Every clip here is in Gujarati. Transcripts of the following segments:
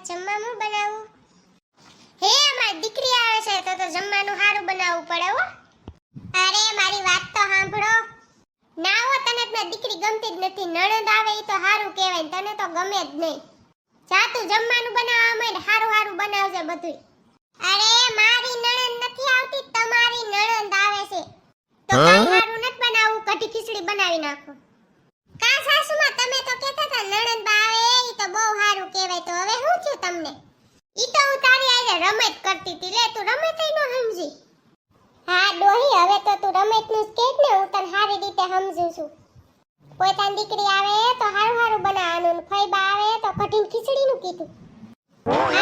જમવાનું બનાવું. હે અમારી દીકરી આવે છે તો જમવાનું સારું બનાવવું પડે હો. અરે મારી વાત તો સાંભળો. ના હો, તને જ દીકરી ગમતી જ નથી. નણંદ આવે ઈ તો સારું કહેવાય, તને તો ગમે જ નહીં. જા તું જમવાનું બનાવવા માંડ, સારું સારું બનાવજે બધું. અરે મારી નણંદ નથી આવતી, તમારી નણંદ આવે છે. તો કાઈ સારું નથી બનાવવું, કઢી ખીચડી બનાવી નાખો. કા સાસુમાં, તમે તો કહેતા હતા નણંદ બા આવે ઈ તો બહુ સારું કહેવાય. તો હવે શું થયું તમને? ઈ તો હું તારી આરે રમત કરતી હતી. લે તું રમતય નો સમજી. હા ડોહી, હવે તો તું રમતનું જ કહે ને, હું તને સારી રીતે સમજું છું. પોતાની દીકરી આવે તો સારું સારું બનાવવાનું, ફઈબા આવે તો કઢી ખીચડીનું કીધું.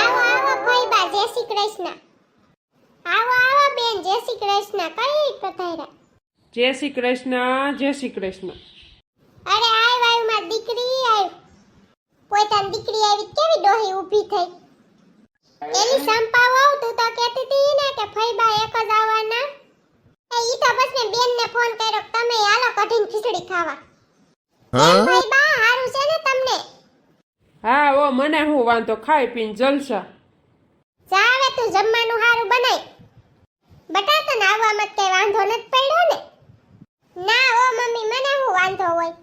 આવો આવો ફઈબા, જય શ્રી કૃષ્ણ. આવો આવો બેન, જય શ્રી કૃષ્ણ. કઈ પધાર્યા? જય શ્રી કૃષ્ણ, જય શ્રી કૃષ્ણ. અરે આવ મારી દીકરી આવ. પોતાની દીકરી આવી કેવી ડોહી ઊભી થઈ. એની સંપાવ તું તો કહેતી હતી ને કે ફઈબા એક જ આવવાના. ઈ તો બસ ને બેન ને ફોન કર્યો, તમે હાલો કઢીને ખીચડી ખાવા. ફઈબા હારું છે ને તમને? હા ઓ, મને હું વાંધો, ખાઈ પીને જલસા. જા હવે તું જમવાનું સારું બનાય. બટાકા ને આવવામાં કઈ વાંધો નથી પડ્યો ને? ના ઓ મમ્મી, મને હું વાંધો હોય.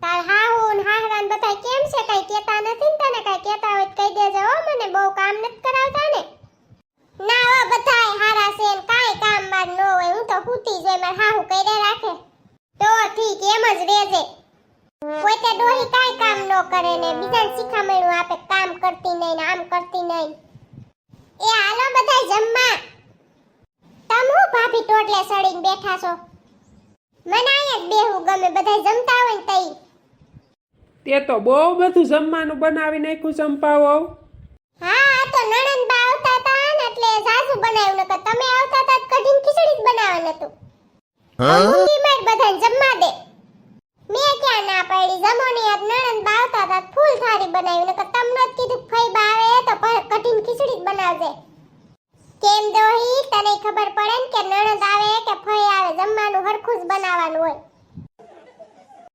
તાર હાહુ ને હાહરા ને બધા કેમ છે? કઈ કેતા નથી ને? તને કઈ કેતા હોય તો કહી દેજો હો, મને બહુ કામ નથી કરાવતા ને. ના હો, બધાય હારા છે ને કાઈ કામ બાર ન હોય. હું તો હુતી જોઈ માર હાહુ કરે રાખે તો ઠીક, એમ જ રહેજે. પોતે ડોહી કાઈ કામ ન કરે ને બીજાને શીખામણું આપે, કામ કરતી નહીં ને આમ કરતી નહીં. એ હાલો બધાય જમવા. તમ હું ભાભી ટોટલે સડીને બેઠા છો? મને અહીંયા જ બેહવું ગમે, બધાય જમતા હોય ને તઈ. તે તો બહુ બધું જમવાનું બનાવી નાખ્યું ચંપાઓ. હા, આ તો નણંદ બા આવતા હતા ને એટલે સાસુ બનાવ્યું, નકર તમે આવતા હતા કઢીને ખીચડી જ બનાવવાનું હતું. ઊંધી માર બધાને જમવા દે. મેં ક્યાં ના પાડી, જમો ને યાર. નણંદ બા આવતા હતા ફૂલ થાળી બનાવી, નકર તમને જ કીધું ફઈબા આવે તો કઢીને ખીચડી જ બનાવજે. કેમ દોહી, તને ખબર પડે ને કે નણંદ આવે કે ફઈ આવે, જમવાનું હરખું જ બનાવવાનું હોય.